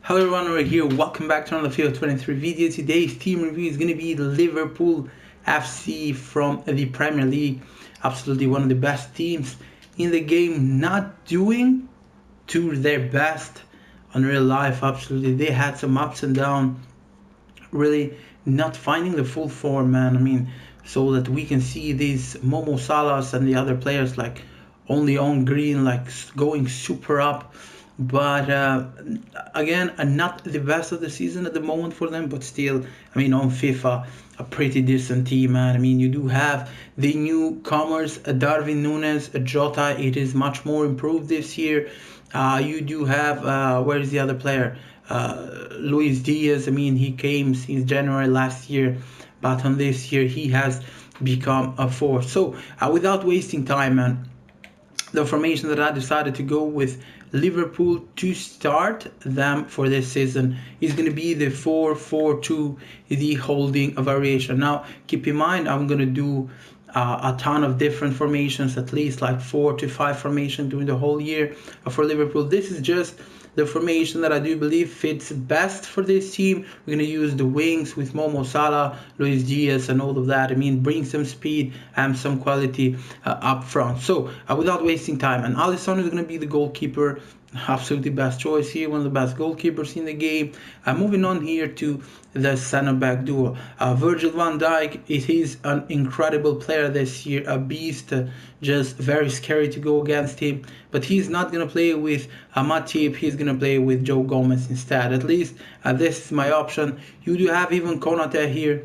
Hello everyone, we're here. Welcome back to another FIFA 23 video. Today's team review is going to be the Liverpool FC from the Premier League. Absolutely one of the best teams in the game, not doing to their best on real life. Absolutely, they had some ups and downs, really not finding the full form, man. So that we can see these Momo Salahs and the other players like only on green, like going super up. But again, not the best of the season at the moment for them, but still, on FIFA, a pretty decent team, man. You do have the newcomers, Darwin Nunes, Jota. It is much more improved this year. You do have, where is the other player? Luis Diaz. He came since January last year, but on this year he has become a force. So without wasting time, man, the formation that I decided to go with Liverpool to start them for this season is going to be the 4-4-2, the holding variation. Now, keep in mind, I'm going to do a ton of different formations, at least like 4 to 5 formations during the whole year for Liverpool. This is just the formation that I do believe fits best for this team. We're going to use the wings with Momo Salah, Luis Diaz, and all of that. Bring some speed and some quality up front. So, without wasting time, and Alisson is going to be the goalkeeper. Absolutely best choice here, one of the best goalkeepers in the game. Moving on here to the center back duo. Virgil van Dijk, it is an incredible player this year, a beast, just very scary to go against him. But he's not going to play with Matip, he's going to play with Joe Gomez instead. At least this is my option. You do have even Konate here.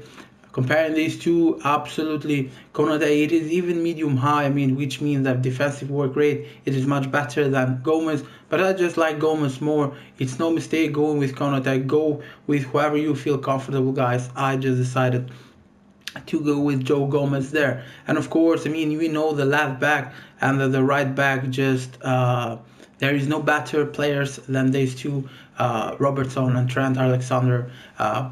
Comparing these two, absolutely, Konate, it is even medium high, which means that defensive work rate, it is much better than Gomez, but I just like Gomez more. It's no mistake going with Konate. Go with whoever you feel comfortable, guys. I just decided to go with Joe Gomez there. And of course, we know the left back and the right back, just there is no better players than these two, Robertson and Trent Alexander,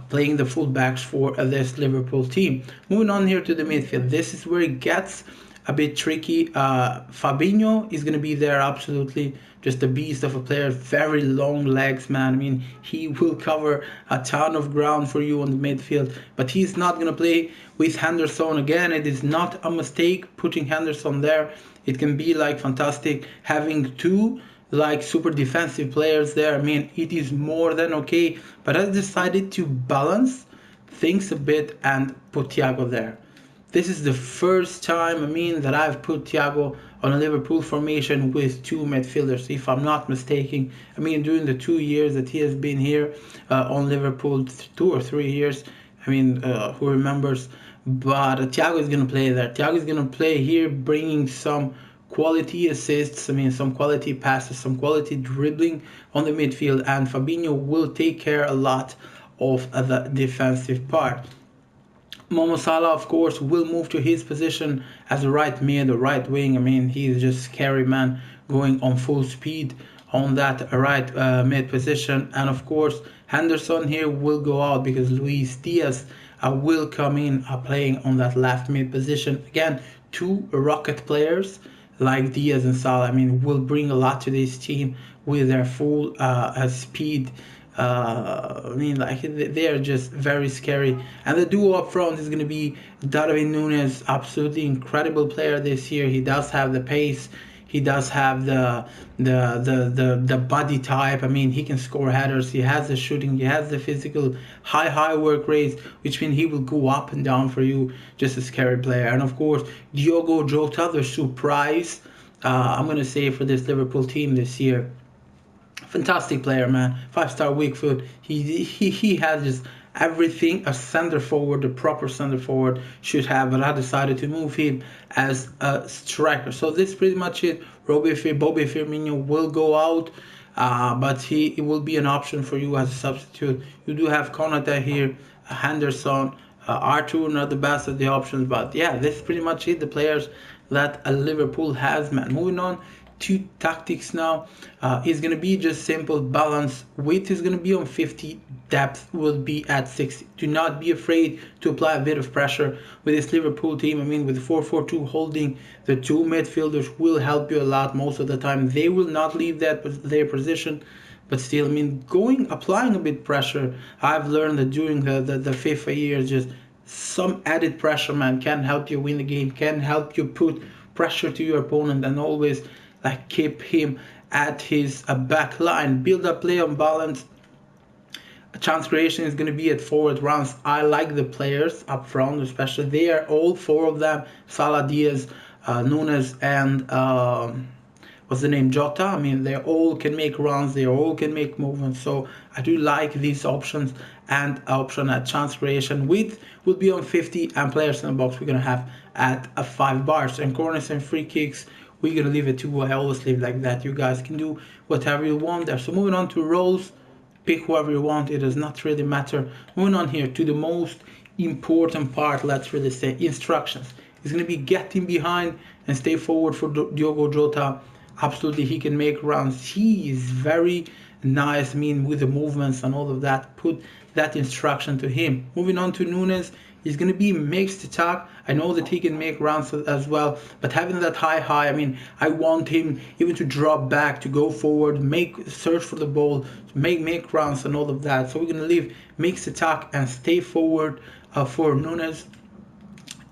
playing the fullbacks for this Liverpool team. Moving on here to the midfield, this is where it gets a bit tricky. Fabinho is going to be there, absolutely. Just a beast of a player, very long legs, man. He will cover a ton of ground for you on the midfield, but he's not going to play with Henderson. Again, it is not a mistake putting Henderson there. It can be like fantastic having two like super defensive players there. It is more than okay, but I decided to balance things a bit and put Thiago there. This is the first time, that I've put Thiago on a Liverpool formation with two midfielders, if I'm not mistaken. During the 2 years that he has been here on Liverpool, 2 or 3 years, who remembers? But Thiago is going to play there. Thiago is going to play here, bringing some quality assists, some quality passes, some quality dribbling on the midfield, and Fabinho will take care a lot of the defensive part. Momo Salah, of course, will move to his position as a right mid or right wing. He's just scary, man, going on full speed on that right mid position. And of course, Henderson here will go out because Luis Diaz will come in playing on that left mid position. Again, two rocket players like Diaz and Salah, will bring a lot to this team with their full speed. They are just very scary. And the duo up front is going to be Darwin Nunes, absolutely incredible player this year. He does have the pace. He does have the body type. He can score headers. He has the shooting. He has the physical high work rates, which means he will go up and down for you. Just a scary player. And of course, Diogo Jota, the surprise, I'm going to say, for this Liverpool team this year. Fantastic player, man. 5-star weak foot. He has just everything a center forward, a proper center forward should have, but I decided to move him as a striker. So this is pretty much it. Bobby Firmino will go out, but he will be an option for you as a substitute. You do have Konate here, Henderson, Arthur, not the best of the options, but yeah, this is pretty much it. The players that Liverpool has, man. Moving on to tactics now. It's going to be just simple balance. Width is going to be on 50, depth will be at 60. Do not be afraid to apply a bit of pressure with this Liverpool team. With 4-4-2 holding, the two midfielders will help you a lot most of the time. They will not leave their position, but still, I mean, applying a bit pressure. I've learned that during the FIFA years, just some added pressure, man, can help you win the game, can help you put pressure to your opponent, and always like keep him at his back line. Build up play on balance. Chance creation is going to be at forward rounds. I like the players up front, especially. They are all four of them: Salah, Diaz, Nunes, and what's the name, Jota. I mean, they all can make runs, they all can make movements. So I do like these options, and option at chance creation width will be on 50, and players in the box we're going to have at 5 bars. And corners and free kicks, we're going to leave it to, I always leave like that. You guys can do whatever you want there. So moving on to roles, pick whoever you want, it does not really matter. Moving on here to the most important part, let's really say, instructions. It's going to be getting behind and stay forward for Diogo Jota. Absolutely, he can make runs. He is very nice, I mean, with the movements and all of that. Put that instruction to him. Moving on to Nunes, he's going to be mixed attack. I know that he can make runs as well, but having that high, I mean, I want him even to drop back, to go forward, search for the ball, make runs and all of that. So we're going to leave mixed attack and stay forward for Nunes.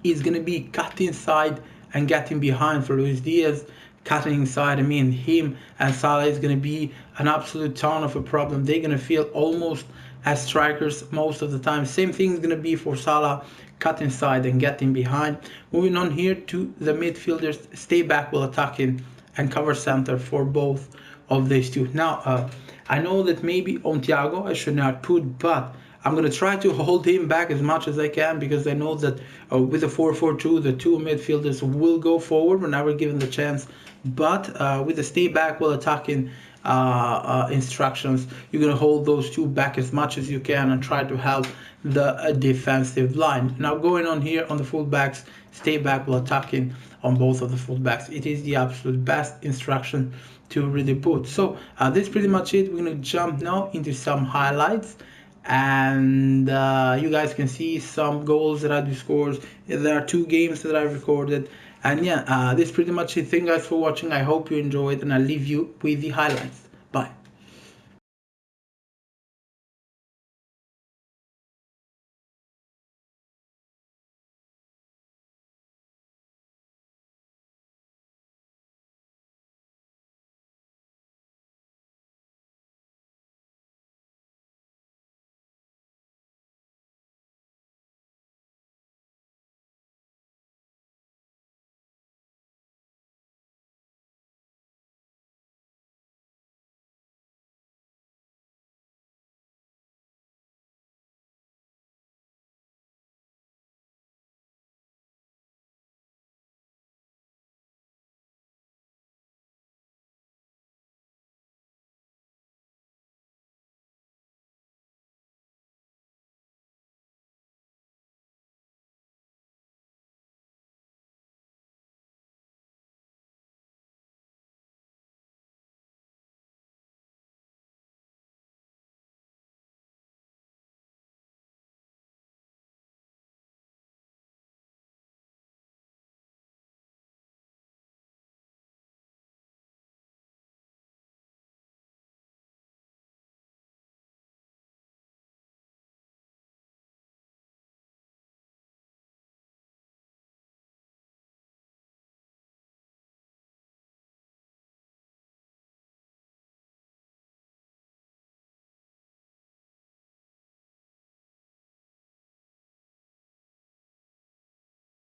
He's going to be cut inside and getting behind for Luis Diaz. Cutting inside, I mean, him and Salah is going to be an absolute ton of a problem. They're going to feel almost as strikers most of the time. Same thing is going to be for Salah, cut inside and getting behind. Moving on here to the midfielders, stay back while attacking and cover center for both of these two. Now, I know that maybe on Thiago I should not put, but I'm going to try to hold him back as much as I can, because I know that with the 4-4-2, the two midfielders will go forward whenever given the chance. But with the stay back while attacking instructions, you're going to hold those two back as much as you can and try to help the defensive line. Now going on here on the fullbacks, stay back while attacking on both of the fullbacks. It is the absolute best instruction to really put. So this is pretty much it. We're going to jump now into some highlights. And you guys can see some goals that I do scores. There are 2 games that I recorded, and yeah, this is pretty much it. Thank you guys for watching. I hope you enjoyed, and I'll leave you with the highlights.